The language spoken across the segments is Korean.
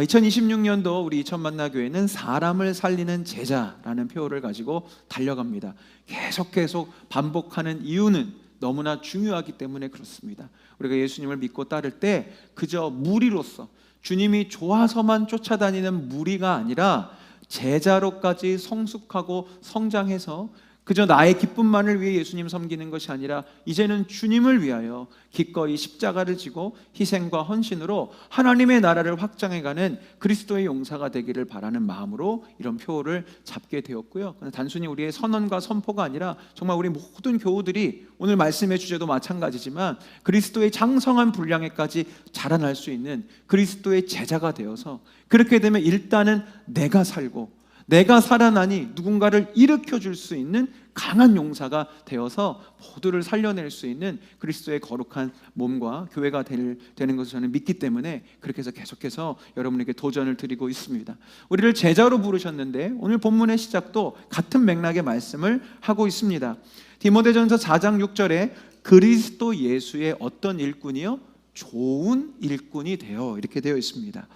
2026년도 우리 이천만나교회는 사람을 살리는 제자라는 표어를 가지고 달려갑니다. 계속 반복하는 이유는 너무나 중요하기 때문에 그렇습니다. 우리가 예수님을 믿고 따를 때 그저 무리로서, 주님이 좋아서만 쫓아다니는 무리가 아니라 제자로까지 성숙하고 성장해서 그저 나의 기쁨만을 위해 예수님 섬기는 것이 아니라 이제는 주님을 위하여 기꺼이 십자가를 지고 희생과 헌신으로 하나님의 나라를 확장해가는 그리스도의 용사가 되기를 바라는 마음으로 이런 표를 잡게 되었고요. 단순히 우리의 선언과 선포가 아니라 정말 우리 모든 교우들이 오늘 말씀의 주제도 마찬가지지만 그리스도의 장성한 분량에까지 자라날 수 있는 그리스도의 제자가 되어서, 그렇게 되면 일단은 내가 살고 내가 살아나니 누군가를 일으켜줄 수 있는 강한 용사가 되어서 모두를 살려낼 수 있는 그리스도의 거룩한 몸과 교회가 되는 것을 저는 믿기 때문에 그렇게 해서 계속해서 여러분에게 도전을 드리고 있습니다. 우리를 제자로 부르셨는데 오늘 본문의 시작도 같은 맥락의 말씀을 하고 있습니다. 디모데전서 4장 6절에 그리스도 예수의 어떤 일꾼이요? 좋은 일꾼이 되어, 이렇게 되어 있습니다.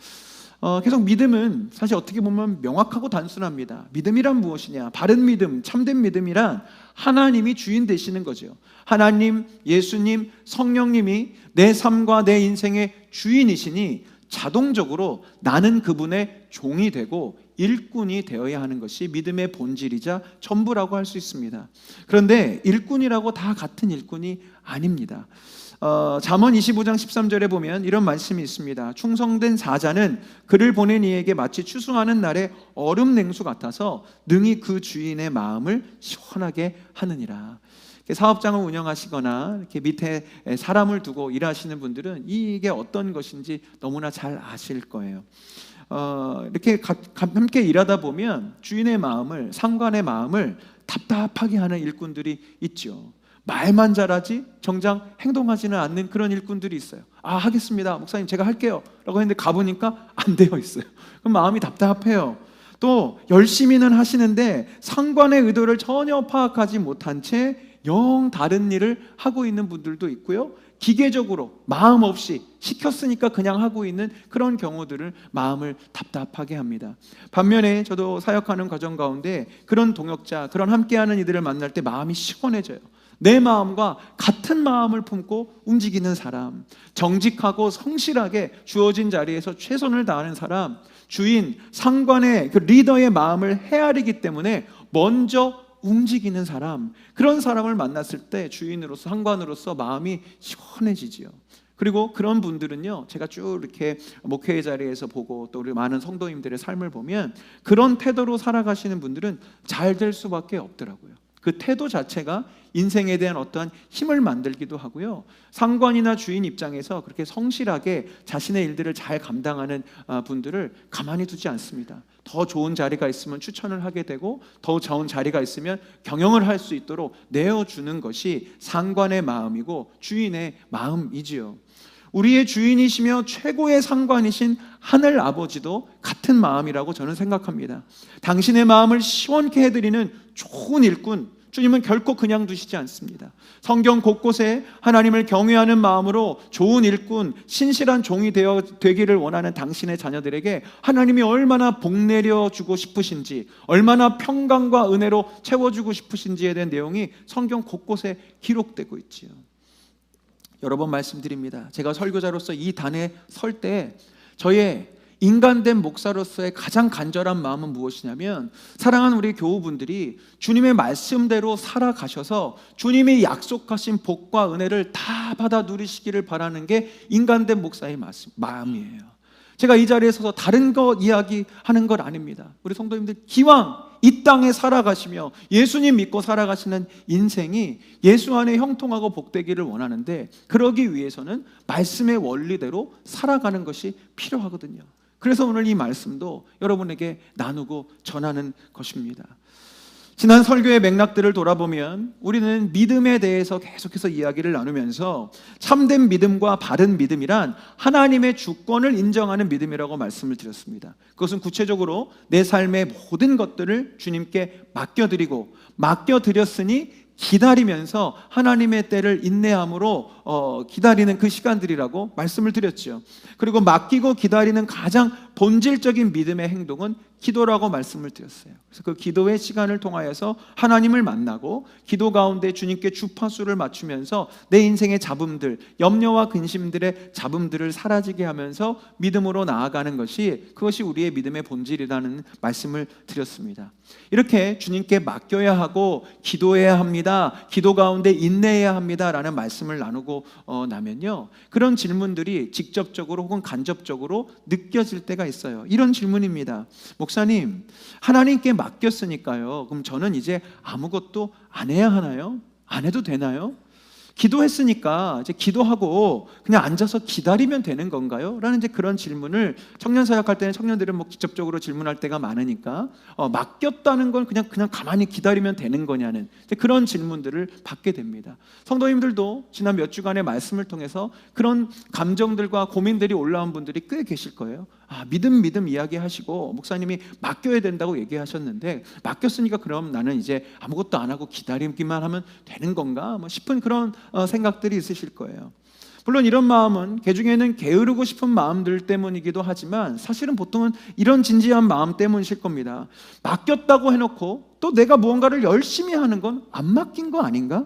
계속 믿음은 사실 어떻게 보면 명확하고 단순합니다. 믿음이란 무엇이냐? 바른 믿음, 참된 믿음이란 하나님이 주인 되시는 거죠. 하나님, 예수님, 성령님이 내 삶과 내 인생의 주인이시니 자동적으로 나는 그분의 종이 되고 일꾼이 되어야 하는 것이 믿음의 본질이자 전부라고 할 수 있습니다. 그런데 일꾼이라고 다 같은 일꾼이 아닙니다. 잠언 25장 13절에 보면 이런 말씀이 있습니다. 충성된 사자는 그를 보낸 이에게 마치 추수하는 날의 얼음 냉수 같아서 능히 그 주인의 마음을 시원하게 하느니라. 사업장을 운영하시거나 이렇게 밑에 사람을 두고 일하시는 분들은 이게 어떤 것인지 너무나 잘 아실 거예요. 이렇게 함께 일하다 보면 주인의 마음을, 상관의 마음을 답답하게 하는 일꾼들이 있죠. 말만 잘하지 정작 행동하지는 않는 그런 일꾼들이 있어요. 하겠습니다, 목사님 제가 할게요 라고 했는데 가보니까 안 되어 있어요. 그럼 마음이 답답해요. 또 열심히는 하시는데 상관의 의도를 전혀 파악하지 못한 채 영 다른 일을 하고 있는 분들도 있고요. 기계적으로 마음 없이 시켰으니까 그냥 하고 있는 그런 경우들을 마음을 답답하게 합니다. 반면에 저도 사역하는 과정 가운데 그런 동역자, 그런 함께하는 이들을 만날 때 마음이 시원해져요. 내 마음과 같은 마음을 품고 움직이는 사람, 정직하고 성실하게 주어진 자리에서 최선을 다하는 사람, 주인, 상관의 그 리더의 마음을 헤아리기 때문에 먼저 움직이는 사람, 그런 사람을 만났을 때 주인으로서, 상관으로서 마음이 시원해지지요. 그리고 그런 분들은요, 제가 쭉 이렇게 목회의 자리에서 보고 또 우리 많은 성도님들의 삶을 보면 그런 태도로 살아가시는 분들은 잘 될 수밖에 없더라고요. 그 태도 자체가 인생에 대한 어떠한 힘을 만들기도 하고요. 상관이나 주인 입장에서 그렇게 성실하게 자신의 일들을 잘 감당하는 분들을 가만히 두지 않습니다. 더 좋은 자리가 있으면 추천을 하게 되고 더 좋은 자리가 있으면 경영을 할 수 있도록 내어주는 것이 상관의 마음이고 주인의 마음이지요. 우리의 주인이시며 최고의 상관이신 하늘 아버지도 같은 마음이라고 저는 생각합니다. 당신의 마음을 시원케 해드리는 좋은 일꾼, 주님은 결코 그냥 두시지 않습니다. 성경 곳곳에 하나님을 경외하는 마음으로 좋은 일꾼, 신실한 종이 되기를 원하는 당신의 자녀들에게 하나님이 얼마나 복내려주고 싶으신지, 얼마나 평강과 은혜로 채워주고 싶으신지에 대한 내용이 성경 곳곳에 기록되고 있지요. 여러 번 말씀드립니다. 제가 설교자로서 이 단에 설 때 저의 인간된 목사로서의 가장 간절한 마음은 무엇이냐면, 사랑하는 우리 교우분들이 주님의 말씀대로 살아가셔서 주님이 약속하신 복과 은혜를 다 받아 누리시기를 바라는 게 인간된 목사의 마음이에요. 제가 이 자리에 서서 다른 거 이야기하는 건 아닙니다. 우리 성도님들 기왕 이 땅에 살아가시며 예수님 믿고 살아가시는 인생이 예수 안에 형통하고 복되기를 원하는데, 그러기 위해서는 말씀의 원리대로 살아가는 것이 필요하거든요. 그래서 오늘 이 말씀도 여러분에게 나누고 전하는 것입니다. 지난 설교의 맥락들을 돌아보면 우리는 믿음에 대해서 계속해서 이야기를 나누면서 참된 믿음과 바른 믿음이란 하나님의 주권을 인정하는 믿음이라고 말씀을 드렸습니다. 그것은 구체적으로 내 삶의 모든 것들을 주님께 맡겨드렸으니 기다리면서 하나님의 때를 인내함으로 기다리는 그 시간들이라고 말씀을 드렸죠. 그리고 맡기고 기다리는 가장 본질적인 믿음의 행동은 기도라고 말씀을 드렸어요. 그래서 그 기도의 시간을 통하여서 하나님을 만나고 기도 가운데 주님께 주파수를 맞추면서 내 인생의 잡음들, 염려와 근심들의 잡음들을 사라지게 하면서 믿음으로 나아가는 그것이 우리의 믿음의 본질이라는 말씀을 드렸습니다. 이렇게 주님께 맡겨야 하고 기도해야 합니다, 기도 가운데 인내해야 합니다 라는 말씀을 나누고 나면요, 그런 질문들이 직접적으로 혹은 간접적으로 느껴질 때가 있어요. 이런 질문입니다. 목사님, 하나님께 맡겼으니까요, 그럼 저는 이제 아무것도 안 해야 하나요? 안 해도 되나요? 기도했으니까 이제 기도하고 그냥 앉아서 기다리면 되는 건가요? 라는 이제 그런 질문을 청년 사역할 때는 청년들은 직접적으로 질문할 때가 많으니까 맡겼다는 건 그냥 가만히 기다리면 되는 거냐는 이제 그런 질문들을 받게 됩니다. 성도님들도 지난 몇 주간의 말씀을 통해서 그런 감정들과 고민들이 올라온 분들이 꽤 계실 거예요. 믿음 이야기하시고 목사님이 맡겨야 된다고 얘기하셨는데, 맡겼으니까 그럼 나는 이제 아무것도 안 하고 기다리기만 하면 되는 건가 싶은 그런 생각들이 있으실 거예요. 물론 이런 마음은 개중에는 게으르고 싶은 마음들 때문이기도 하지만 사실은 보통은 이런 진지한 마음 때문이실 겁니다. 맡겼다고 해놓고 또 내가 무언가를 열심히 하는 건 안 맡긴 거 아닌가?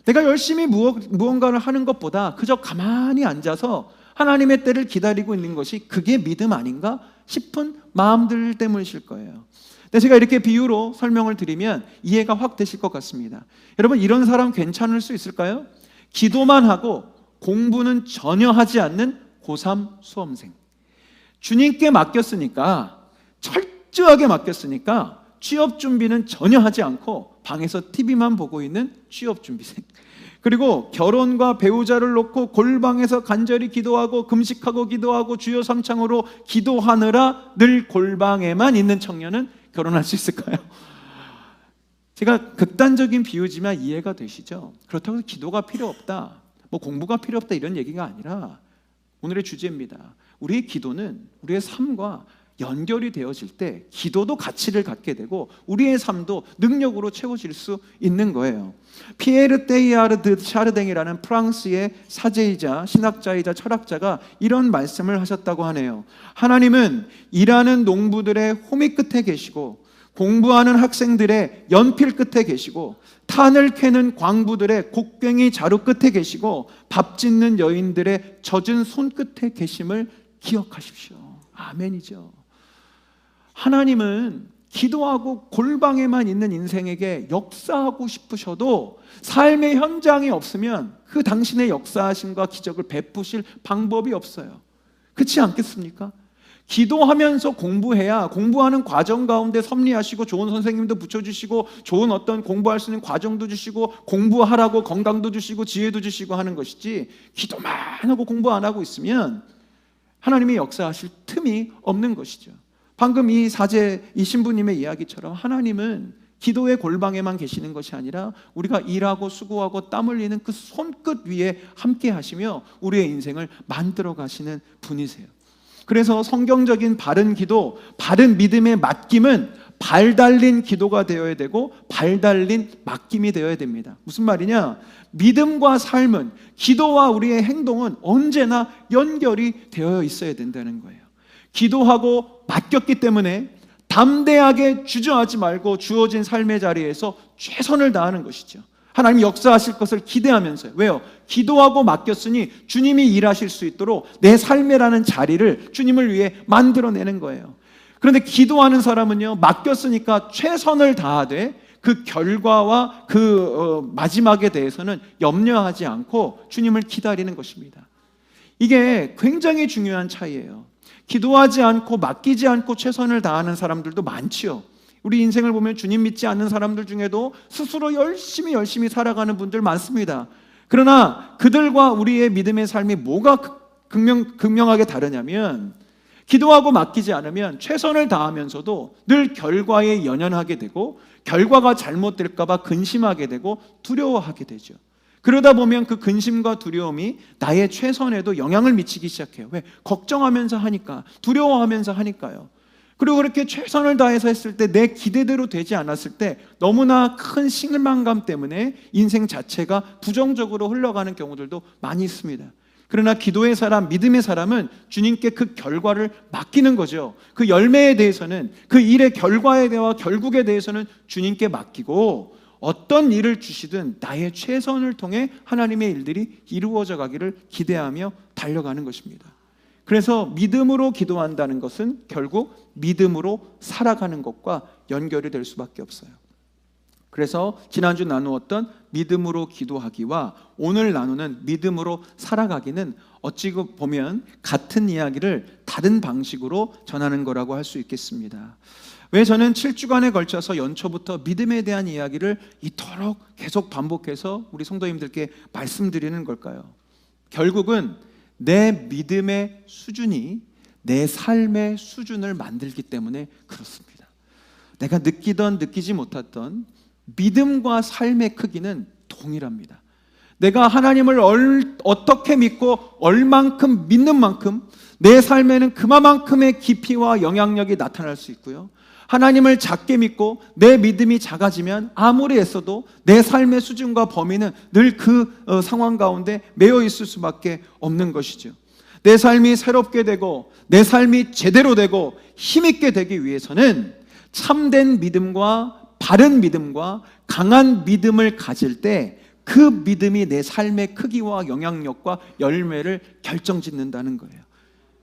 내가 열심히 무언가를 하는 것보다 그저 가만히 앉아서 하나님의 때를 기다리고 있는 것이 그게 믿음 아닌가 싶은 마음들 때문이실 거예요. 근데 제가 이렇게 비유로 설명을 드리면 이해가 확 되실 것 같습니다. 여러분, 이런 사람 괜찮을 수 있을까요? 기도만 하고 공부는 전혀 하지 않는 고3 수험생. 주님께 맡겼으니까, 철저하게 맡겼으니까 취업 준비는 전혀 하지 않고 방에서 TV만 보고 있는 취업 준비생. 그리고 결혼과 배우자를 놓고 골방에서 간절히 기도하고 금식하고 기도하고 주여 삼창으로 기도하느라 늘 골방에만 있는 청년은 결혼할 수 있을까요? 제가 극단적인 비유지만 이해가 되시죠? 그렇다고 해서 기도가 필요 없다, 공부가 필요 없다 이런 얘기가 아니라 오늘의 주제입니다. 우리의 기도는 우리의 삶과 연결이 되어질 때 기도도 가치를 갖게 되고 우리의 삶도 능력으로 채워질 수 있는 거예요. 피에르 테일하르 드 샤르댕이라는 프랑스의 사제이자 신학자이자 철학자가 이런 말씀을 하셨다고 하네요. 하나님은 일하는 농부들의 호미 끝에 계시고 공부하는 학생들의 연필 끝에 계시고 탄을 캐는 광부들의 곡괭이 자루 끝에 계시고 밥 짓는 여인들의 젖은 손끝에 계심을 기억하십시오. 아멘이죠. 하나님은 기도하고 골방에만 있는 인생에게 역사하고 싶으셔도 삶의 현장이 없으면 그 당신의 역사하심과 기적을 베푸실 방법이 없어요. 그렇지 않겠습니까? 기도하면서 공부해야 공부하는 과정 가운데 섭리하시고 좋은 선생님도 붙여주시고 좋은 어떤 공부할 수 있는 과정도 주시고 공부하라고 건강도 주시고 지혜도 주시고 하는 것이지, 기도만 하고 공부 안 하고 있으면 하나님이 역사하실 틈이 없는 것이죠. 방금 이 신부님의 이야기처럼 하나님은 기도의 골방에만 계시는 것이 아니라 우리가 일하고 수고하고 땀 흘리는 그 손끝 위에 함께 하시며 우리의 인생을 만들어 가시는 분이세요. 그래서 성경적인 바른 기도, 바른 믿음의 맡김은 발 달린 기도가 되어야 되고 발 달린 맡김이 되어야 됩니다. 무슨 말이냐? 믿음과 삶은, 기도와 우리의 행동은 언제나 연결이 되어 있어야 된다는 거예요. 기도하고 맡겼기 때문에 담대하게 주저하지 말고 주어진 삶의 자리에서 최선을 다하는 것이죠. 하나님 역사하실 것을 기대하면서요. 왜요? 기도하고 맡겼으니 주님이 일하실 수 있도록 내 삶이라는 자리를 주님을 위해 만들어내는 거예요. 그런데 기도하는 사람은요, 맡겼으니까 최선을 다하되 그 결과와 마지막에 대해서는 염려하지 않고 주님을 기다리는 것입니다. 이게 굉장히 중요한 차이예요. 기도하지 않고 맡기지 않고 최선을 다하는 사람들도 많지요. 우리 인생을 보면 주님 믿지 않는 사람들 중에도 스스로 열심히 살아가는 분들 많습니다. 그러나 그들과 우리의 믿음의 삶이 뭐가 극명하게 다르냐면, 기도하고 맡기지 않으면 최선을 다하면서도 늘 결과에 연연하게 되고 결과가 잘못될까 봐 근심하게 되고 두려워하게 되죠. 그러다 보면 그 근심과 두려움이 나의 최선에도 영향을 미치기 시작해요. 왜? 걱정하면서 하니까, 두려워하면서 하니까요. 그리고 그렇게 최선을 다해서 했을 때 내 기대대로 되지 않았을 때 너무나 큰 실망감 때문에 인생 자체가 부정적으로 흘러가는 경우들도 많이 있습니다. 그러나 기도의 사람, 믿음의 사람은 주님께 그 결과를 맡기는 거죠. 그 열매에 대해서는, 그 일의 결과에 대해서 결국에 대해서는 주님께 맡기고, 어떤 일을 주시든 나의 최선을 통해 하나님의 일들이 이루어져 가기를 기대하며 달려가는 것입니다. 그래서 믿음으로 기도한다는 것은 결국 믿음으로 살아가는 것과 연결이 될 수밖에 없어요. 그래서 지난주 나누었던 믿음으로 기도하기와 오늘 나누는 믿음으로 살아가기는 어찌 보면 같은 이야기를 다른 방식으로 전하는 거라고 할 수 있겠습니다. 왜 저는 7주간에 걸쳐서 연초부터 믿음에 대한 이야기를 이토록 계속 반복해서 우리 성도님들께 말씀드리는 걸까요? 결국은 내 믿음의 수준이 내 삶의 수준을 만들기 때문에 그렇습니다. 내가 느끼던 느끼지 못했던 믿음과 삶의 크기는 동일합니다. 내가 하나님을 어떻게 믿고 얼만큼 믿는 만큼 내 삶에는 그만큼의 깊이와 영향력이 나타날 수 있고요. 하나님을 작게 믿고 내 믿음이 작아지면 아무리 애써도 내 삶의 수준과 범위는 늘 그 상황 가운데 매여 있을 수밖에 없는 것이죠. 내 삶이 새롭게 되고 내 삶이 제대로 되고 힘있게 되기 위해서는 참된 믿음과 바른 믿음과 강한 믿음을 가질 때 그 믿음이 내 삶의 크기와 영향력과 열매를 결정짓는다는 거예요.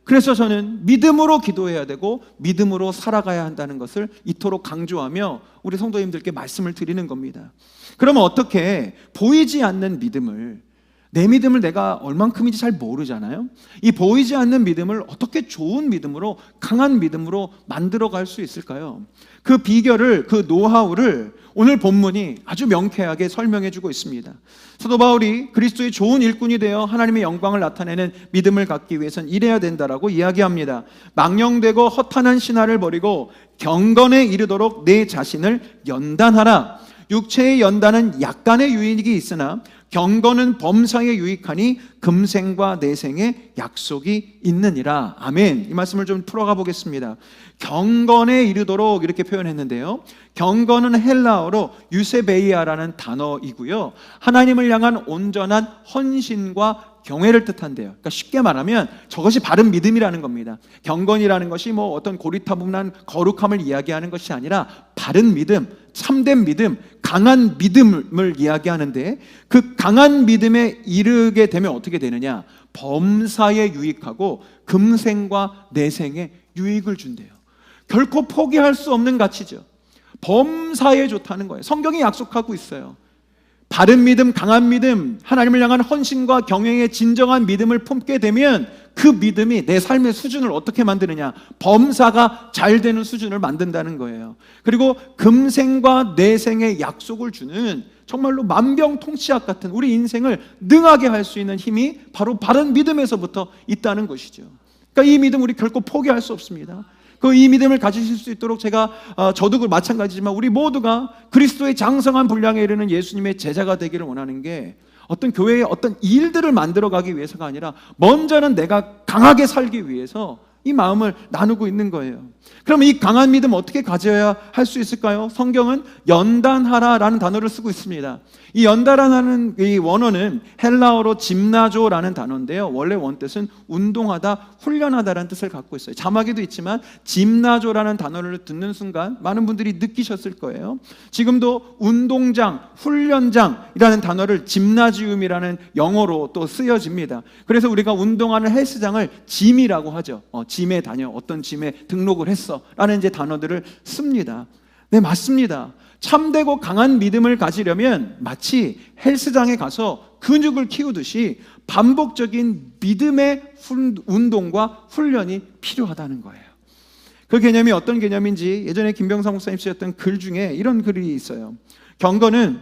그래서 저는 믿음으로 기도해야 되고 믿음으로 살아가야 한다는 것을 이토록 강조하며 우리 성도님들께 말씀을 드리는 겁니다. 그러면 어떻게 보이지 않는 믿음을, 내 믿음을 내가 얼만큼인지 잘 모르잖아요. 이 보이지 않는 믿음을 어떻게 좋은 믿음으로, 강한 믿음으로 만들어갈 수 있을까요? 그 비결을, 그 노하우를 오늘 본문이 아주 명쾌하게 설명해 주고 있습니다. 사도 바울이 그리스도의 좋은 일꾼이 되어 하나님의 영광을 나타내는 믿음을 갖기 위해서는 이래야 된다라고 이야기합니다. 망령되고 허탄한 신화를 버리고 경건에 이르도록 내 자신을 연단하라. 육체의 연단은 약간의 유익이 있으나 경건은 범사에 유익하니 금생과 내생에 약속이 있느니라. 아멘. 이 말씀을 좀 풀어가 보겠습니다. 경건에 이르도록 이렇게 표현했는데요, 경건은 헬라어로 유세베이아라는 단어이고요, 하나님을 향한 온전한 헌신과 경외를 뜻한대요. 그러니까 쉽게 말하면 저것이 바른 믿음이라는 겁니다. 경건이라는 것이 뭐 어떤 고리타분한 거룩함을 이야기하는 것이 아니라 바른 믿음, 참된 믿음, 강한 믿음을 이야기하는데, 그 강한 믿음에 이르게 되면 어떻게 되느냐? 범사에 유익하고 금생과 내생에 유익을 준대요. 결코 포기할 수 없는 가치죠. 범사에 좋다는 거예요. 성경이 약속하고 있어요. 바른 믿음, 강한 믿음, 하나님을 향한 헌신과 경외의 진정한 믿음을 품게 되면 그 믿음이 내 삶의 수준을 어떻게 만드느냐? 범사가 잘 되는 수준을 만든다는 거예요. 그리고 금생과 내생의 약속을 주는 정말로 만병통치약 같은 우리 인생을 능하게 할 수 있는 힘이 바로 바른 믿음에서부터 있다는 것이죠. 그러니까 이 믿음 우리 결코 포기할 수 없습니다. 이 믿음을 가지실 수 있도록 저도 마찬가지지만 우리 모두가 그리스도의 장성한 분량에 이르는 예수님의 제자가 되기를 원하는 게 어떤 교회의 어떤 일들을 만들어가기 위해서가 아니라 먼저는 내가 강하게 살기 위해서 이 마음을 나누고 있는 거예요. 그러면 이 강한 믿음 어떻게 가져야 할 수 있을까요? 성경은 연단하라라는 단어를 쓰고 있습니다. 이 연단하라는 이 원어는 헬라어로 짐나조라는 단어인데요, 원래 원뜻은 운동하다, 훈련하다라는 뜻을 갖고 있어요. 자막에도 있지만 짐나조라는 단어를 듣는 순간 많은 분들이 느끼셨을 거예요. 지금도 운동장, 훈련장이라는 단어를 짐나지움이라는 영어로 또 쓰여집니다. 그래서 우리가 운동하는 헬스장을 짐이라고 하죠. 짐에 다녀, 어떤 짐에 등록을 했어 라는 이제 단어들을 씁니다. 네, 맞습니다. 참되고 강한 믿음을 가지려면 마치 헬스장에 가서 근육을 키우듯이 반복적인 믿음의 운동과 훈련이 필요하다는 거예요. 그 개념이 어떤 개념인지 예전에 김병상 목사님 쓰셨던 글 중에 이런 글이 있어요. 경건은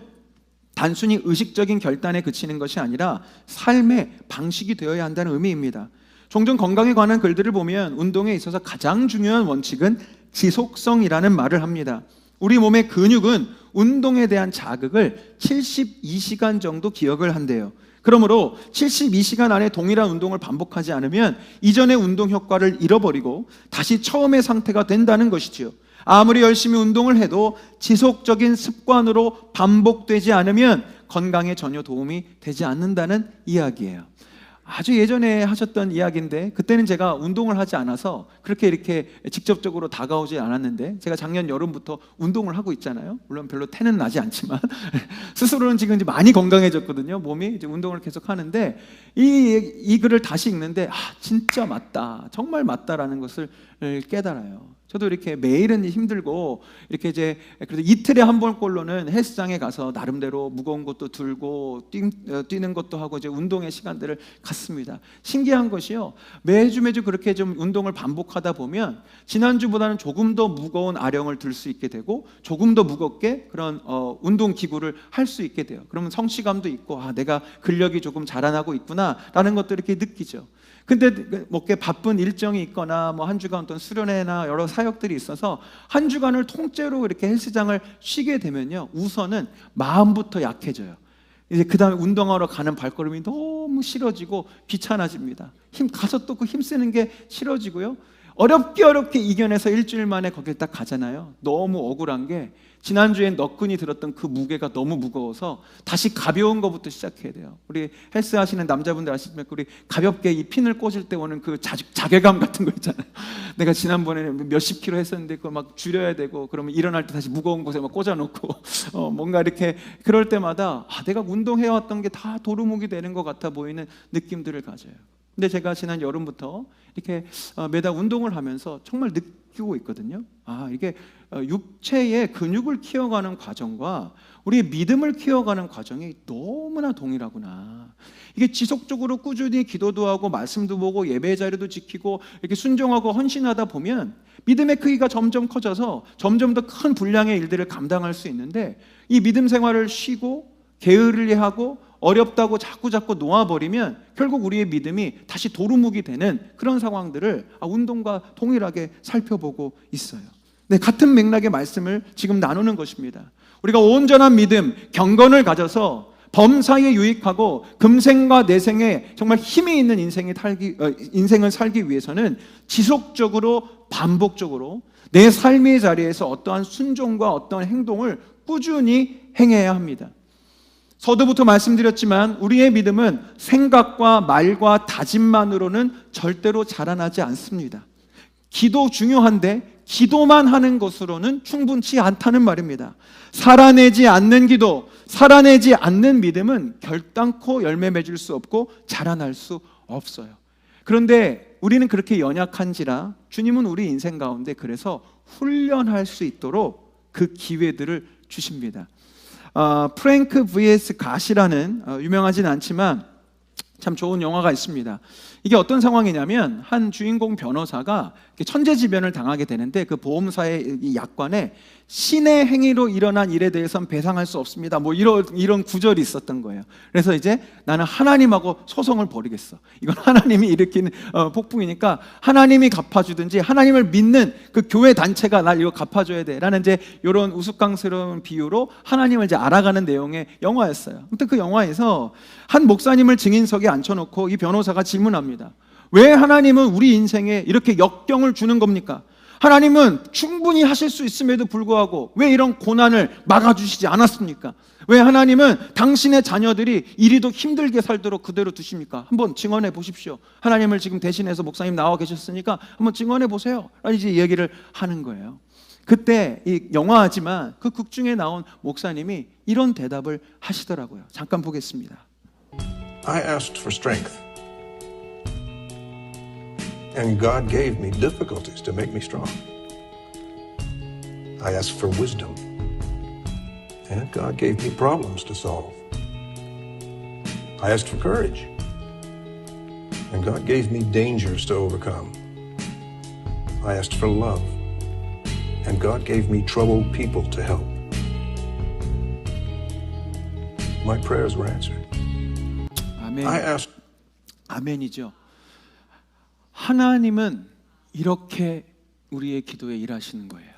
단순히 의식적인 결단에 그치는 것이 아니라 삶의 방식이 되어야 한다는 의미입니다. 종종 건강에 관한 글들을 보면 운동에 있어서 가장 중요한 원칙은 지속성이라는 말을 합니다. 우리 몸의 근육은 운동에 대한 자극을 72시간 정도 기억을 한대요. 그러므로 72시간 안에 동일한 운동을 반복하지 않으면 이전의 운동 효과를 잃어버리고 다시 처음의 상태가 된다는 것이지요. 아무리 열심히 운동을 해도 지속적인 습관으로 반복되지 않으면 건강에 전혀 도움이 되지 않는다는 이야기예요. 아주 예전에 하셨던 이야기인데, 그때는 제가 운동을 하지 않아서 그렇게 이렇게 직접적으로 다가오지 않았는데, 제가 작년 여름부터 운동을 하고 있잖아요. 물론 별로 태는 나지 않지만 스스로는 지금 이제 많이 건강해졌거든요. 몸이 이제 운동을 계속 하는데, 이 글을 다시 읽는데 진짜 맞다, 정말 맞다라는 것을 깨달아요. 저도 이렇게 매일은 힘들고, 이렇게 이제 그래도 이틀에 한 번꼴로는 헬스장에 가서 나름대로 무거운 것도 들고 뛰는 것도 하고 이제 운동의 시간들을 갖습니다. 신기한 것이요, 매주 그렇게 좀 운동을 반복하다 보면 지난주보다는 조금 더 무거운 아령을 들 수 있게 되고, 조금 더 무겁게 그런 운동 기구를 할 수 있게 돼요. 그러면 성취감도 있고, 내가 근력이 조금 자라나고 있구나라는 것도 이렇게 느끼죠. 근데 뭐 바쁜 일정이 있거나 뭐 한 주간 어떤 수련회나 여러 사역들이 있어서 한 주간을 통째로 이렇게 헬스장을 쉬게 되면요, 우선은 마음부터 약해져요. 이제 그 다음에 운동하러 가는 발걸음이 너무 싫어지고 귀찮아집니다. 가서 또 그 힘쓰는 게 싫어지고요, 어렵게 이겨내서 일주일 만에 거길 딱 가잖아요. 너무 억울한 게, 지난주엔 너끈히 들었던 그 무게가 너무 무거워서 다시 가벼운 것부터 시작해야 돼요. 우리 헬스 하시는 남자분들 아시지만, 우리 가볍게 이 핀을 꽂을 때 오는 그 자괴감 같은 거 있잖아요. 내가 지난번에는 몇십 킬로 했었는데 그거 막 줄여야 되고, 그러면 일어날 때 다시 무거운 곳에 막 꽂아놓고 뭔가 이렇게 그럴 때마다 내가 운동해왔던 게 다 도루묵이 되는 것 같아 보이는 느낌들을 가져요. 근데 제가 지난 여름부터 이렇게 매달 운동을 하면서 정말 느끼고 있거든요. 이게 육체의 근육을 키워가는 과정과 우리의 믿음을 키워가는 과정이 너무나 동일하구나. 이게 지속적으로 꾸준히 기도도 하고 말씀도 보고 예배 자리도 지키고 이렇게 순종하고 헌신하다 보면 믿음의 크기가 점점 커져서 점점 더 큰 분량의 일들을 감당할 수 있는데, 이 믿음 생활을 쉬고 게으르하고 어렵다고 자꾸 놓아버리면 결국 우리의 믿음이 다시 도루묵이 되는 그런 상황들을 운동과 동일하게 살펴보고 있어요. 네, 같은 맥락의 말씀을 지금 나누는 것입니다. 우리가 온전한 믿음, 경건을 가져서 범사에 유익하고 금생과 내생에 정말 힘이 있는 인생을 살기 위해서는 지속적으로 반복적으로 내 삶의 자리에서 어떠한 순종과 어떠한 행동을 꾸준히 행해야 합니다. 서두부터 말씀드렸지만 우리의 믿음은 생각과 말과 다짐만으로는 절대로 자라나지 않습니다. 기도 중요한데 기도만 하는 것으로는 충분치 않다는 말입니다. 살아내지 않는 기도, 살아내지 않는 믿음은 결단코 열매 맺을 수 없고 자라날 수 없어요. 그런데 우리는 그렇게 연약한지라 주님은 우리 인생 가운데 그래서 훈련할 수 있도록 그 기회들을 주십니다. 프랭크 vs 갓이라는 유명하진 않지만 참 좋은 영화가 있습니다. 이게 어떤 상황이냐면, 한 주인공 변호사가 천재지변을 당하게 되는데, 그 보험사의 이 약관에 신의 행위로 일어난 일에 대해서는 배상할 수 없습니다, 뭐 이런 구절이 있었던 거예요. 그래서 이제 나는 하나님하고 소송을 벌이겠어. 이건 하나님이 일으킨 폭풍이니까 하나님이 갚아주든지 하나님을 믿는 그 교회 단체가 날 이거 갚아줘야 돼 라는 이제 이런 우스꽝스러운 비유로 하나님을 이제 알아가는 내용의 영화였어요. 아무튼 그 영화에서 한 목사님을 증인석에 앉혀놓고 이 변호사가 질문합니다. 왜 하나님은 우리 인생에 이렇게 역경을 주는 겁니까? 하나님은 충분히 하실 수 있음에도 불구하고 왜 이런 고난을 막아주시지 않았습니까? 왜 하나님은 당신의 자녀들이 이리도 힘들게 살도록 그대로 두십니까? 한번 증언해 보십시오. 하나님을 지금 대신해서 목사님 나와 계셨으니까 한번 증언해 보세요 라는 이제 얘기를 하는 거예요. 그때 이 영화지만 그 극 중에 나온 목사님이 이런 대답을 하시더라고요. 잠깐 보겠습니다. I asked for strength. And God gave me difficulties to make me strong. I asked for wisdom. And God gave me problems to solve. I asked for courage. And God gave me dangers to overcome. I asked for love. And God gave me troubled people to help. My prayers were answered. 아멘. I asked. 아멘이죠. 하나님은 이렇게 우리의 기도에 일하시는 거예요.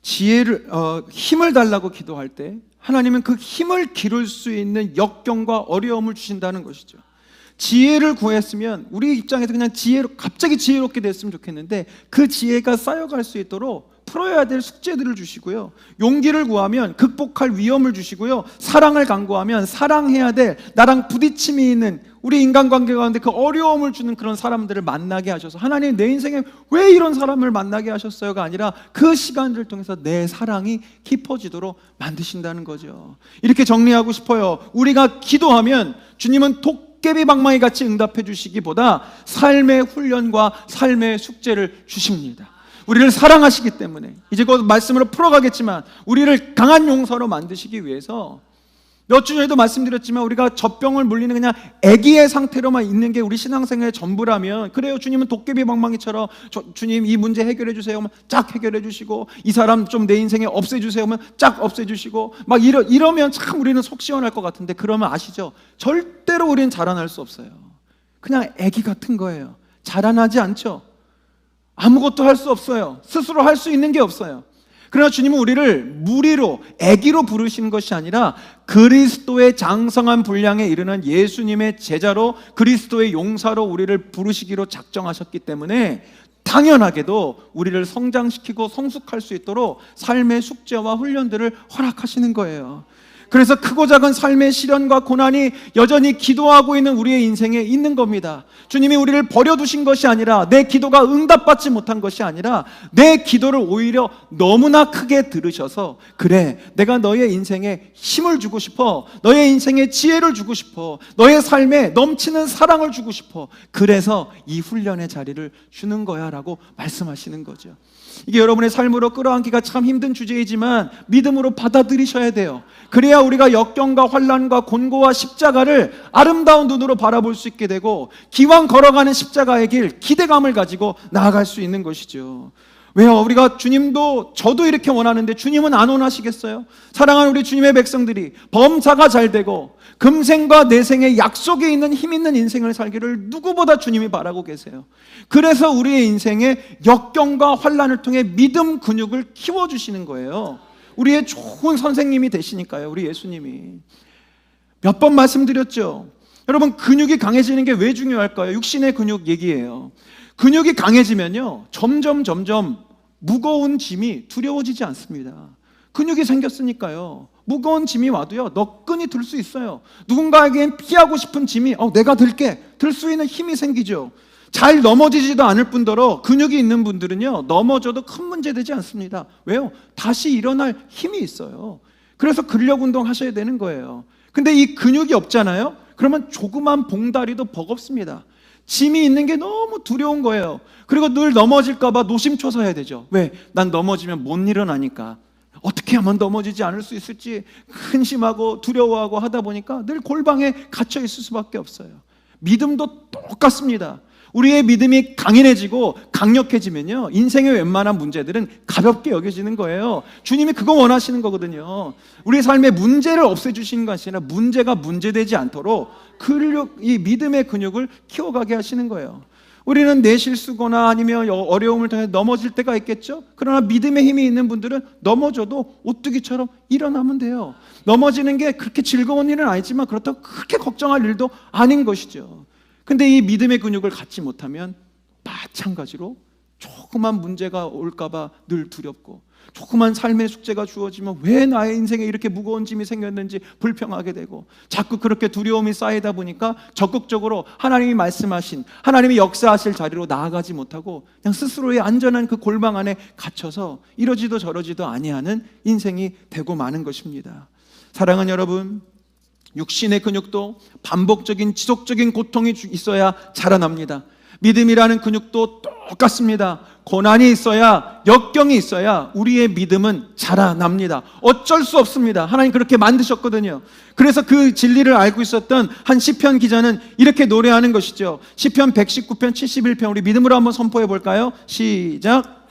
힘을 달라고 기도할 때 하나님은 그 힘을 기를 수 있는 역경과 어려움을 주신다는 것이죠. 지혜를 구했으면 우리 입장에서 그냥 갑자기 지혜롭게 됐으면 좋겠는데, 그 지혜가 쌓여갈 수 있도록 풀어야 될 숙제들을 주시고요, 용기를 구하면 극복할 위험을 주시고요, 사랑을 강구하면 사랑해야 될, 나랑 부딪힘이 있는 우리 인간관계 가운데 그 어려움을 주는 그런 사람들을 만나게 하셔서, 하나님 내 인생에 왜 이런 사람을 만나게 하셨어요가 아니라 그 시간들을 통해서 내 사랑이 깊어지도록 만드신다는 거죠. 이렇게 정리하고 싶어요. 우리가 기도하면 주님은 도깨비 방망이 같이 응답해 주시기보다 삶의 훈련과 삶의 숙제를 주십니다. 우리를 사랑하시기 때문에, 이제 곧 말씀으로 풀어가겠지만 우리를 강한 용사로 만드시기 위해서, 몇 주 전에도 말씀드렸지만 우리가 젖병을 물리는 그냥 아기의 상태로만 있는 게 우리 신앙생활의 전부라면, 그래요, 주님은 도깨비 방망이처럼 주님 이 문제 해결해 주세요 하면 쫙 해결해 주시고, 이 사람 좀 내 인생에 없애주세요 하면 쫙 없애주시고, 막 이러면 참 우리는 속 시원할 것 같은데, 그러면 아시죠? 절대로 우리는 자라날 수 없어요. 그냥 아기 같은 거예요. 자라나지 않죠. 아무것도 할 수 없어요. 스스로 할 수 있는 게 없어요. 그러나 주님은 우리를 무리로, 아기로 부르신 것이 아니라 그리스도의 장성한 분량에 이르는 예수님의 제자로, 그리스도의 용사로 우리를 부르시기로 작정하셨기 때문에 당연하게도 우리를 성장시키고 성숙할 수 있도록 삶의 숙제와 훈련들을 허락하시는 거예요. 그래서 크고 작은 삶의 시련과 고난이 여전히 기도하고 있는 우리의 인생에 있는 겁니다. 주님이 우리를 버려두신 것이 아니라, 내 기도가 응답받지 못한 것이 아니라, 내 기도를 오히려 너무나 크게 들으셔서, 그래, 내가 너의 인생에 힘을 주고 싶어, 너의 인생에 지혜를 주고 싶어, 너의 삶에 넘치는 사랑을 주고 싶어, 그래서 이 훈련의 자리를 주는 거야 라고 말씀하시는 거죠. 이게 여러분의 삶으로 끌어안기가 참 힘든 주제이지만 믿음으로 받아들이셔야 돼요. 그래야 우리가 역경과 환난과 곤고와 십자가를 아름다운 눈으로 바라볼 수 있게 되고, 기왕 걸어가는 십자가의 길, 기대감을 가지고 나아갈 수 있는 것이죠. 왜요? 우리가 주님도, 저도 이렇게 원하는데 주님은 안 원하시겠어요? 사랑하는 우리 주님의 백성들이 범사가 잘 되고 금생과 내생의 약속에 있는 힘 있는 인생을 살기를 누구보다 주님이 바라고 계세요. 그래서 우리의 인생에 역경과 환난을 통해 믿음 근육을 키워주시는 거예요. 우리의 좋은 선생님이 되시니까요. 우리 예수님이. 몇 번 말씀드렸죠. 여러분, 근육이 강해지는 게 왜 중요할까요? 육신의 근육 얘기예요. 근육이 강해지면요, 점점 무거운 짐이 두려워지지 않습니다. 근육이 생겼으니까요, 무거운 짐이 와도요, 너끈히 들 수 있어요. 누군가에겐 피하고 싶은 짐이 내가 들게, 들 수 있는 힘이 생기죠. 잘 넘어지지도 않을 뿐더러 근육이 있는 분들은요, 넘어져도 큰 문제 되지 않습니다. 왜요? 다시 일어날 힘이 있어요. 그래서 근력 운동 하셔야 되는 거예요. 근데 이 근육이 없잖아요? 그러면 조그만 봉다리도 버겁습니다. 짐이 있는 게 너무 두려운 거예요. 그리고 늘 넘어질까봐 노심초사해야 되죠. 왜? 난 넘어지면 못 일어나니까. 어떻게 하면 넘어지지 않을 수 있을지 근심하고 두려워하고 하다 보니까 늘 골방에 갇혀 있을 수밖에 없어요. 믿음도 똑같습니다. 우리의 믿음이 강인해지고 강력해지면요, 인생의 웬만한 문제들은 가볍게 여겨지는 거예요. 주님이 그거 원하시는 거거든요. 우리 삶의 문제를 없애주시는 것이 아니라 문제가 문제되지 않도록 이 믿음의 근육을 키워가게 하시는 거예요. 우리는 내 실수거나 아니면 어려움을 통해 넘어질 때가 있겠죠. 그러나 믿음의 힘이 있는 분들은 넘어져도 오뚜기처럼 일어나면 돼요. 넘어지는 게 그렇게 즐거운 일은 아니지만 그렇다고 그렇게 걱정할 일도 아닌 것이죠. 근데 이 믿음의 근육을 갖지 못하면 마찬가지로 조그만 문제가 올까봐 늘 두렵고, 조그만 삶의 숙제가 주어지면 왜 나의 인생에 이렇게 무거운 짐이 생겼는지 불평하게 되고, 자꾸 그렇게 두려움이 쌓이다 보니까 적극적으로 하나님이 말씀하신, 하나님이 역사하실 자리로 나아가지 못하고 그냥 스스로의 안전한 그 골방 안에 갇혀서 이러지도 저러지도 아니하는 인생이 되고 마는 것입니다. 사랑하는 여러분, 육신의 근육도 반복적인 지속적인 고통이 있어야 자라납니다. 믿음이라는 근육도 똑같습니다. 고난이 있어야, 역경이 있어야 우리의 믿음은 자라납니다. 어쩔 수 없습니다. 하나님 그렇게 만드셨거든요. 그래서 그 진리를 알고 있었던 한 시편 기자는 이렇게 노래하는 것이죠. 시편 119편 71편 우리 믿음으로 한번 선포해 볼까요? 시작.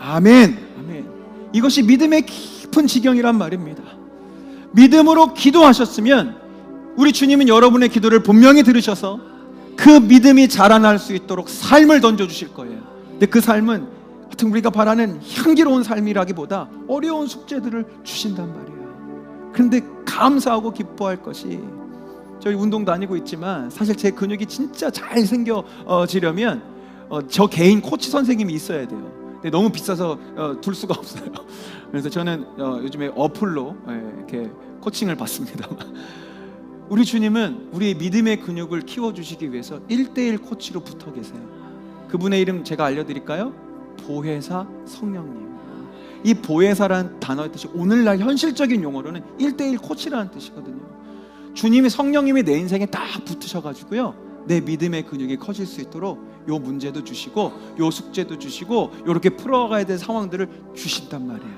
아멘. 아멘. 이것이 믿음의 깊은 지경이란 말입니다. 믿음으로 기도하셨으면 우리 주님은 여러분의 기도를 분명히 들으셔서 그 믿음이 자라날 수 있도록 삶을 던져주실 거예요. 근데 그 삶은 하여튼 우리가 바라는 향기로운 삶이라기보다 어려운 숙제들을 주신단 말이에요. 그런데 감사하고 기뻐할 것이 저희 운동 다니고 있지만 사실 제 근육이 진짜 잘 생겨지려면 저 개인 코치 선생님이 있어야 돼요. 근데 너무 비싸서 둘 수가 없어요. 그래서 저는 요즘에 어플로 이렇게 코칭을 받습니다. 우리 주님은 우리의 믿음의 근육을 키워주시기 위해서 1:1 코치로 붙어 계세요. 그분의 이름 제가 알려드릴까요? 보혜사 성령님. 이 보혜사라는 단어의 뜻이 오늘날 현실적인 용어로는 1:1 코치라는 뜻이거든요. 주님이 성령님이 내 인생에 딱 붙으셔가지고요, 내 믿음의 근육이 커질 수 있도록 요 문제도 주시고 요 숙제도 주시고 요렇게 풀어가야 될 상황들을 주신단 말이에요.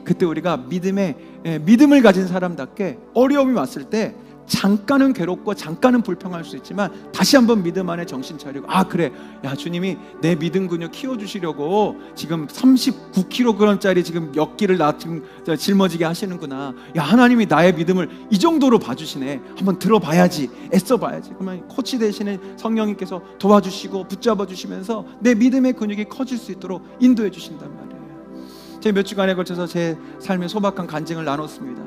그때 우리가 믿음을 가진 사람답게 어려움이 왔을 때 잠깐은 괴롭고 잠깐은 불평할 수 있지만 다시 한번 믿음 안에 정신 차리고, 아 그래, 야 주님이 내 믿음 근육 키워주시려고 지금 39kg짜리 지금 역기를 나 지금 짊어지게 하시는구나. 야 하나님이 나의 믿음을 이 정도로 봐주시네. 한번 들어봐야지, 애써봐야지. 그러면 코치 되시는 성령님께서 도와주시고 붙잡아 주시면서 내 믿음의 근육이 커질 수 있도록 인도해 주신단 말이에요. 제가 몇 주간에 걸쳐서 제 삶의 소박한 간증을 나눴습니다.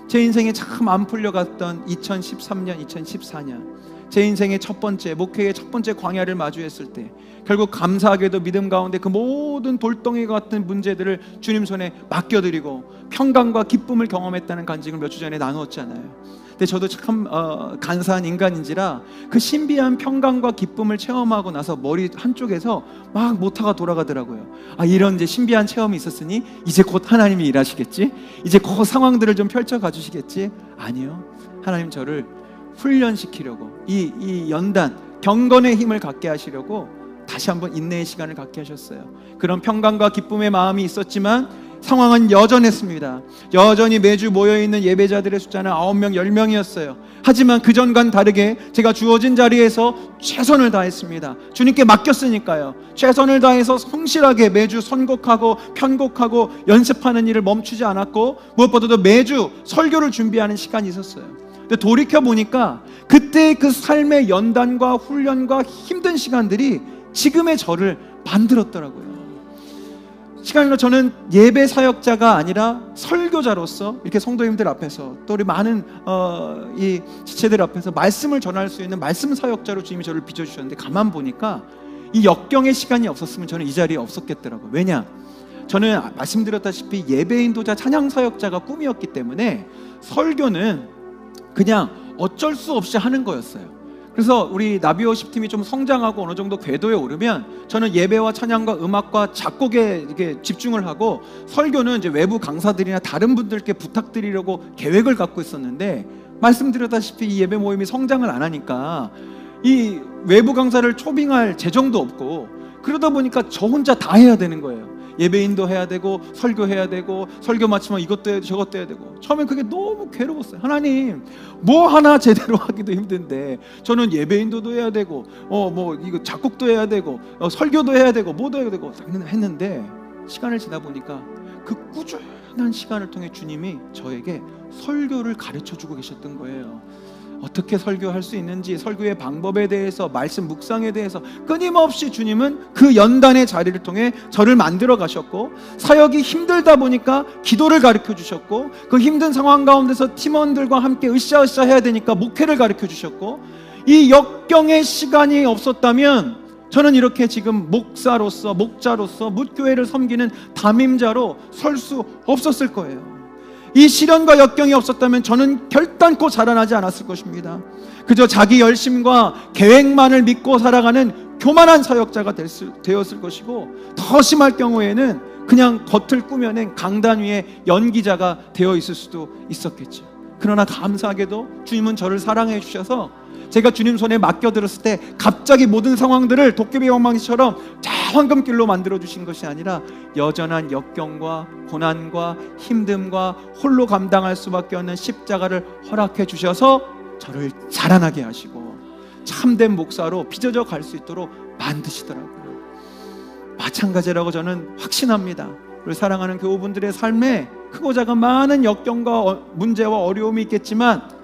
제 인생에 참 안 풀려갔던 2013년, 2014년 제 인생의 첫 번째 목회의 첫 번째 광야를 마주했을 때 결국 감사하게도 믿음 가운데 그 모든 돌덩이 같은 문제들을 주님 손에 맡겨드리고 평강과 기쁨을 경험했다는 간증을 몇 주 전에 나누었잖아요. 근데 저도 참 간사한 인간인지라 그 신비한 평강과 기쁨을 체험하고 나서 머리 한쪽에서 막 모타가 돌아가더라고요. 아, 이런 이제 신비한 체험이 있었으니 이제 곧 하나님이 일하시겠지? 이제 그 상황들을 좀 펼쳐가 주시겠지? 아니요. 하나님 저를 훈련시키려고 이 연단, 경건의 힘을 갖게 하시려고 다시 한번 인내의 시간을 갖게 하셨어요. 그런 평강과 기쁨의 마음이 있었지만 상황은 여전했습니다. 여전히 매주 모여있는 예배자들의 숫자는 9명, 10명이었어요. 하지만 그전과는 다르게 제가 주어진 자리에서 최선을 다했습니다. 주님께 맡겼으니까요. 최선을 다해서 성실하게 매주 선곡하고 편곡하고 연습하는 일을 멈추지 않았고, 무엇보다도 매주 설교를 준비하는 시간이 있었어요. 근데 돌이켜보니까 그때 그 삶의 연단과 훈련과 힘든 시간들이 지금의 저를 만들었더라고요. 시간으로 저는 예배 사역자가 아니라 설교자로서 이렇게 성도님들 앞에서 또 우리 많은 이 지체들 앞에서 말씀을 전할 수 있는 말씀 사역자로 주님이 저를 빚어주셨는데, 가만 보니까 이 역경의 시간이 없었으면 저는 이 자리에 없었겠더라고요. 왜냐? 저는 말씀드렸다시피 예배 인도자 찬양 사역자가 꿈이었기 때문에 설교는 그냥 어쩔 수 없이 하는 거였어요. 그래서 우리 나비워십 팀이 좀 성장하고 어느 정도 궤도에 오르면 저는 예배와 찬양과 음악과 작곡에 이렇게 집중을 하고, 설교는 이제 외부 강사들이나 다른 분들께 부탁드리려고 계획을 갖고 있었는데, 말씀드렸다시피 이 예배 모임이 성장을 안 하니까 이 외부 강사를 초빙할 재정도 없고, 그러다 보니까 저 혼자 다 해야 되는 거예요. 예배 인도해야 되고 설교해야 되고 설교 마치면 이것도 해야 되고 저것도 해야 되고, 처음엔 그게 너무 괴로웠어요. 하나님, 뭐 하나 제대로 하기도 힘든데 저는 예배 인도도 해야 되고 뭐 이거 작곡도 해야 되고 설교도 해야 되고 뭐도 해야 되고 했는데, 시간을 지나 보니까 그 꾸준한 시간을 통해 주님이 저에게 설교를 가르쳐주고 계셨던 거예요. 어떻게 설교할 수 있는지, 설교의 방법에 대해서, 말씀 묵상에 대해서 끊임없이 주님은 그 연단의 자리를 통해 저를 만들어 가셨고, 사역이 힘들다 보니까 기도를 가르쳐 주셨고, 그 힘든 상황 가운데서 팀원들과 함께 으쌰으쌰 해야 되니까 목회를 가르쳐 주셨고, 이 역경의 시간이 없었다면 저는 이렇게 지금 목사로서, 목자로서 뭇교회를 섬기는 담임자로 설 수 없었을 거예요. 이 시련과 역경이 없었다면 저는 결단코 자라나지 않았을 것입니다. 그저 자기 열심과 계획만을 믿고 살아가는 교만한 사역자가 되었을 것이고, 더 심할 경우에는 그냥 겉을 꾸며낸 강단 위에 연기자가 되어 있을 수도 있었겠죠. 그러나 감사하게도 주님은 저를 사랑해 주셔서 제가 주님 손에 맡겨들었을 때 갑자기 모든 상황들을 도깨비 왕망이처럼 황금길로 만들어주신 것이 아니라 여전한 역경과 고난과 힘듦과 홀로 감당할 수밖에 없는 십자가를 허락해 주셔서 저를 자라나게 하시고 참된 목사로 빚어져 갈 수 있도록 만드시더라고요. 마찬가지라고 저는 확신합니다. 우리 사랑하는 교우분들의 삶에 크고 작은 많은 역경과 문제와 어려움이 있겠지만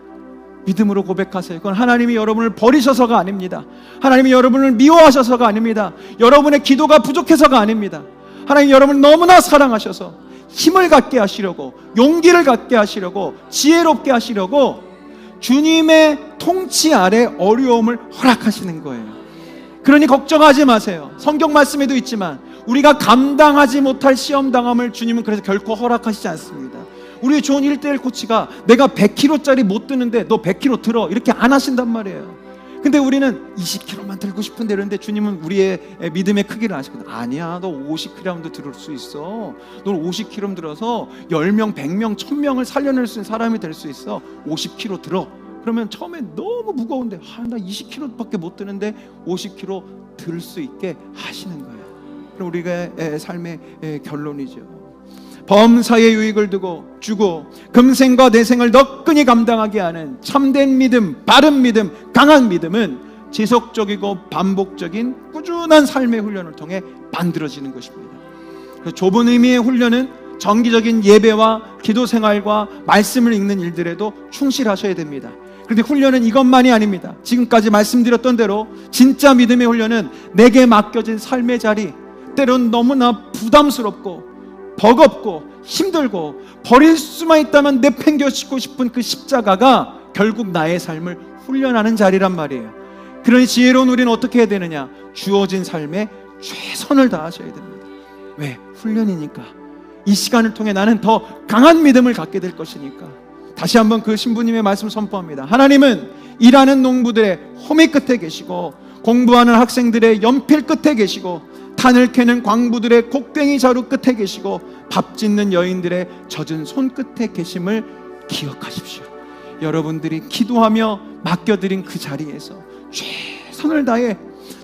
믿음으로 고백하세요. 그건 하나님이 여러분을 버리셔서가 아닙니다. 하나님이 여러분을 미워하셔서가 아닙니다. 여러분의 기도가 부족해서가 아닙니다. 하나님이 여러분을 너무나 사랑하셔서 힘을 갖게 하시려고, 용기를 갖게 하시려고, 지혜롭게 하시려고 주님의 통치 아래 어려움을 허락하시는 거예요. 그러니 걱정하지 마세요. 성경 말씀에도 있지만 우리가 감당하지 못할 시험당함을 주님은 그래서 결코 허락하시지 않습니다. 우리 좋은 1:1 코치가 내가 100kg짜리 못 드는데 너 100kg 들어 이렇게 안 하신단 말이에요. 근데 우리는 20kg만 들고 싶은데 이러는데 주님은 우리의 믿음의 크기를 아시거든. 아니야, 너 50kg도 들을 수 있어. 너 50kg 들어서 10명, 100명, 1000명을 살려낼 수 있는 사람이 될 수 있어. 50kg 들어. 그러면 처음에 너무 무거운데 나 20kg밖에 못 드는데 50kg 들 수 있게 하시는 거예요. 그럼 우리가 삶의 결론이죠. 범사의 유익을 주고 금생과 내생을 너끈히 감당하게 하는 참된 믿음, 바른 믿음, 강한 믿음은 지속적이고 반복적인 꾸준한 삶의 훈련을 통해 만들어지는 것입니다. 좁은 의미의 훈련은 정기적인 예배와 기도 생활과 말씀을 읽는 일들에도 충실하셔야 됩니다. 그런데 훈련은 이것만이 아닙니다. 지금까지 말씀드렸던 대로 진짜 믿음의 훈련은 내게 맡겨진 삶의 자리, 때론 너무나 부담스럽고 버겁고 힘들고 버릴 수만 있다면 내팽겨치고 싶은 그 십자가가 결국 나의 삶을 훈련하는 자리란 말이에요. 그러니 지혜로운 우리는 어떻게 해야 되느냐? 주어진 삶에 최선을 다하셔야 됩니다. 왜? 훈련이니까. 이 시간을 통해 나는 더 강한 믿음을 갖게 될 것이니까. 다시 한번 그 신부님의 말씀 선포합니다. 하나님은 일하는 농부들의 호미 끝에 계시고 공부하는 학생들의 연필 끝에 계시고 탄을 캐는 광부들의 곡괭이 자루 끝에 계시고 밥 짓는 여인들의 젖은 손끝에 계심을 기억하십시오. 여러분들이 기도하며 맡겨드린 그 자리에서 최선을 다해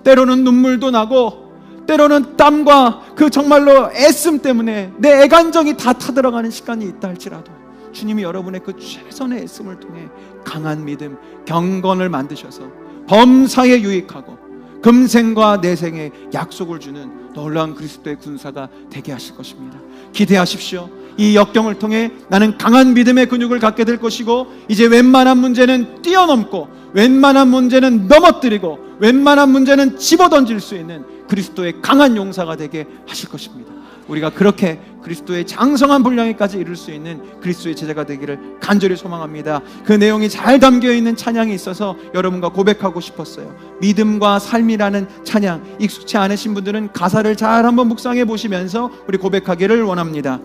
때로는 눈물도 나고 때로는 땀과 그 정말로 애씀 때문에 내 애간정이 다 타들어가는 시간이 있다 할지라도 주님이 여러분의 그 최선의 애씀을 통해 강한 믿음, 경건을 만드셔서 범사에 유익하고 금생과 내생에 약속을 주는 놀라운 그리스도의 군사가 되게 하실 것입니다. 기대하십시오. 이 역경을 통해 나는 강한 믿음의 근육을 갖게 될 것이고 이제 웬만한 문제는 뛰어넘고 웬만한 문제는 넘어뜨리고 웬만한 문제는 집어던질 수 있는 그리스도의 강한 용사가 되게 하실 것입니다. 우리가 그렇게 그리스도의 장성한 분량에까지 이룰 수 있는 그리스도의 제자가 되기를 간절히 소망합니다. 그 내용이 잘 담겨있는 찬양이 있어서 여러분과 고백하고 싶었어요. 믿음과 삶이라는 찬양, 익숙치 않으신 분들은 가사를 잘 한번 묵상해 보시면서 우리 고백하기를 원합니다.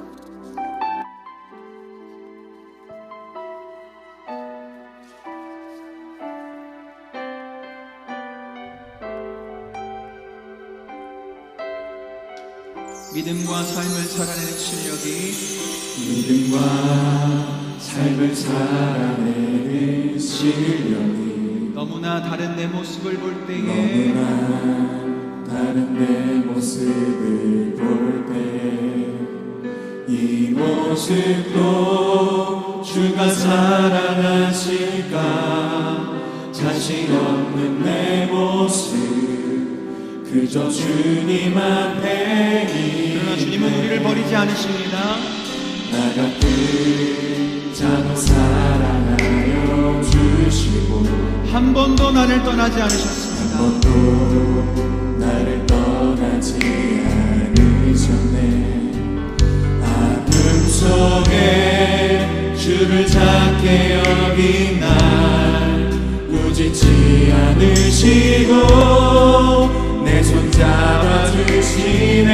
믿음과 삶을 살아내는 실력이 너무나 다른 내 모습을 볼 때에 이 모습도 주가 사랑하실까 자신 없는 내 모습 그저 주님 앞에 그러나 주님은 우리를 버리지 않으십니다. 나 같은 자도 사랑하여 주시고 한 번도 나를 떠나지 않으셨습니다. 한 번도 나를 떠나지 않으셨네. 아픔 속에 주를 작게 여긴 날 꾸짖지 않으시고 내 손 잡아주시네.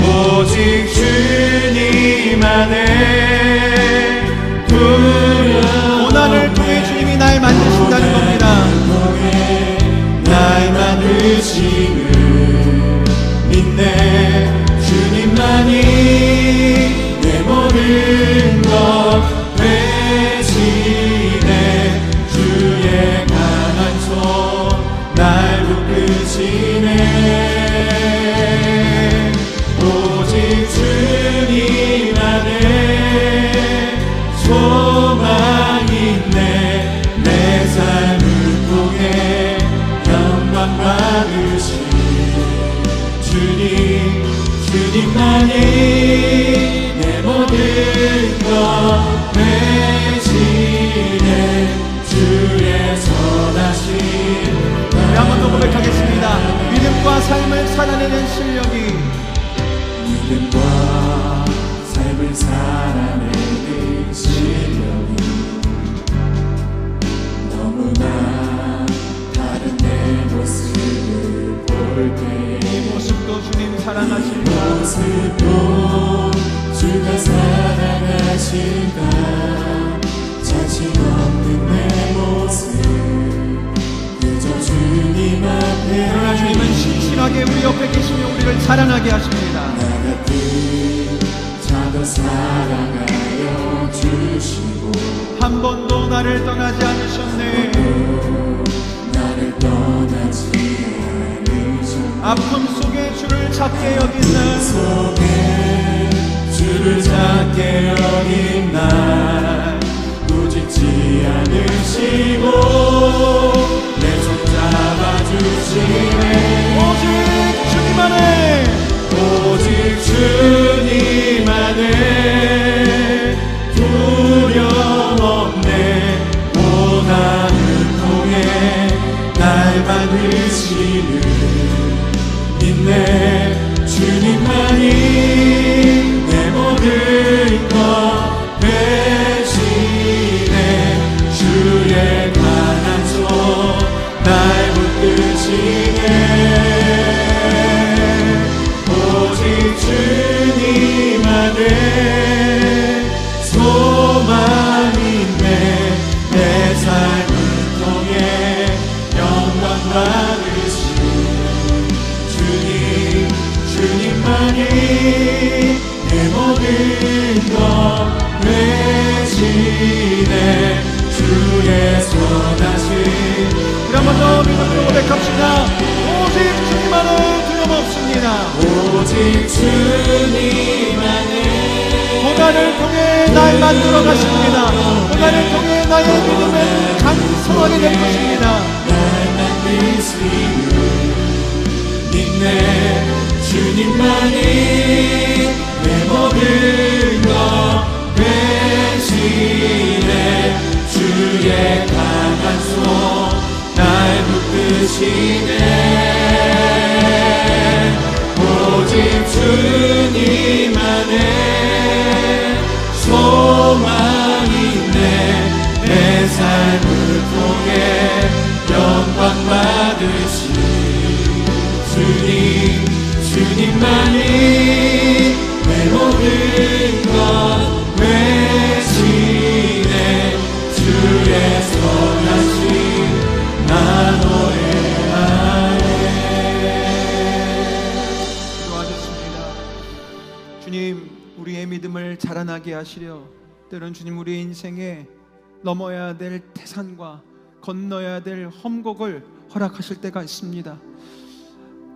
오직 주님 안에 고난을 통해 주님이 날 만드신다는 겁니다. 날 만드심을 믿네. 주님만이 내 모든 것 되시네. 주의 강한 손 날 붙드시네. 동일하게 우리 옆에 계시며 우리를 자라나게 하십니다. 나 같은 자도 사랑하여 주시고 한 번도 나를 떠나지 않으셨네. 나를 떠나지 않으셨네. 아픔 속에 주를 찾게 여긴 날, 속에 주를 찾게 여긴 날 꾸짖지 않으시고 내 손 잡아주시네. 오직 주님 안에, 오직 주님 안에 두려움 없네. 고난을 통해 날 받으시는 믿네. 주님만이 내 모든 것 대신해. 주의 강한 손 날 붙드시네. 오직 주님 안에 소망 있네. 내 삶을 통해 영광 받으신 주님, 주님만이 내 모든 것 대신해. 주의 선하신 우리 한번 더 믿음으로 고백합시다. 오직 주님 안에 두려움 없습니다. 오직 주님 안에 고난을 통해 날 만들어 가십니다. 고난을 통해 나의 믿음을 강성하게 될 것입니다. 날 만드시는 믿네. 주님만이 내 모든 것 대신해. 주의 강한 손 날 붙드시네. 오직 주님 안에 소망 있네. 내 삶을 통해 영광 받으신 주님, 주님만이 내 모든 것 대신해. 주의 선하신 나 노래하네. 기도하겠습니다. 주님, 우리의 믿음을 자라나게 하시려 때론 주님 우리의 인생에 넘어야 될 태산과 건너야 될 험곡을 허락하실 때가 있습니다.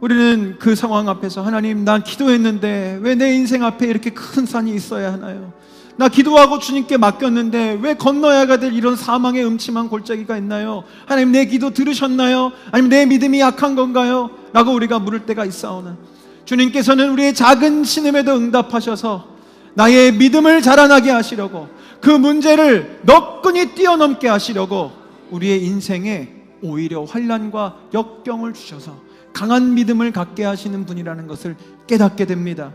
우리는 그 상황 앞에서 하나님, 난 기도했는데 왜 내 인생 앞에 이렇게 큰 산이 있어야 하나요? 나 기도하고 주님께 맡겼는데 왜 건너야 될 이런 사망의 음침한 골짜기가 있나요? 하나님, 내 기도 들으셨나요? 아니면 내 믿음이 약한 건가요? 라고 우리가 물을 때가 있사오나 주님께서는 우리의 작은 신음에도 응답하셔서 나의 믿음을 자라나게 하시려고, 그 문제를 너끈히 뛰어넘게 하시려고 우리의 인생에 오히려 환난과 역경을 주셔서 강한 믿음을 갖게 하시는 분이라는 것을 깨닫게 됩니다.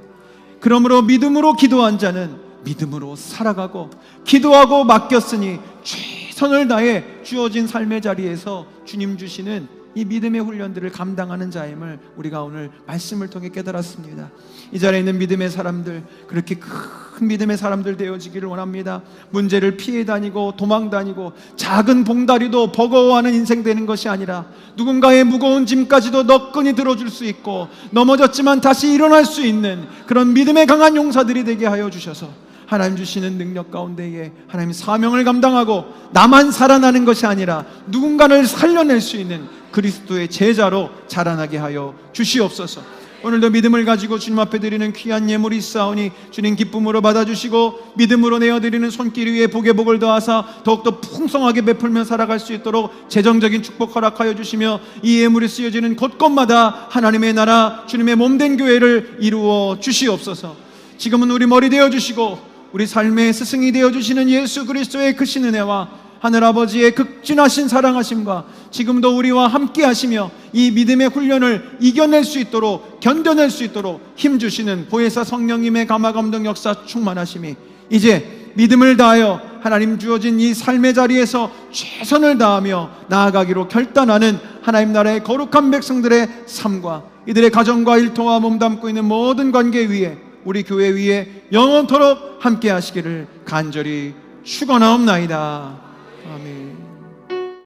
그러므로 믿음으로 기도한 자는 믿음으로 살아가고, 기도하고 맡겼으니 최선을 다해 주어진 삶의 자리에서 주님 주시는 이 믿음의 훈련들을 감당하는 자임을 우리가 오늘 말씀을 통해 깨달았습니다. 이 자리에 있는 믿음의 사람들, 그렇게 큰 믿음의 사람들 되어지기를 원합니다. 문제를 피해 다니고 도망 다니고 작은 봉다리도 버거워하는 인생 되는 것이 아니라 누군가의 무거운 짐까지도 너끈히 들어줄 수 있고, 넘어졌지만 다시 일어날 수 있는 그런 믿음의 강한 용사들이 되게 하여 주셔서 하나님 주시는 능력 가운데에 하나님 사명을 감당하고 나만 살아나는 것이 아니라 누군가를 살려낼 수 있는 그리스도의 제자로 자라나게 하여 주시옵소서. 오늘도 믿음을 가지고 주님 앞에 드리는 귀한 예물이 있사오니 주님 기쁨으로 받아주시고 믿음으로 내어드리는 손길 위에 복의 복을 더하사 더욱더 풍성하게 베풀며 살아갈 수 있도록 재정적인 축복 허락하여 주시며, 이 예물이 쓰여지는 곳곳마다 하나님의 나라 주님의 몸된 교회를 이루어 주시옵소서. 지금은 우리 머리 되어주시고 우리 삶의 스승이 되어주시는 예수 그리스도의 크신 은혜와 하늘아버지의 극진하신 사랑하심과 지금도 우리와 함께 하시며 이 믿음의 훈련을 이겨낼 수 있도록, 견뎌낼 수 있도록 힘주시는 보혜사 성령님의 감화감동 역사 충만하심이 이제 믿음을 다하여 하나님 주어진 이 삶의 자리에서 최선을 다하며 나아가기로 결단하는 하나님 나라의 거룩한 백성들의 삶과 이들의 가정과 일터와 몸담고 있는 모든 관계 위에, 우리 교회 위에 영원토록 함께 하시기를 간절히 축원하옵나이다. 아멘.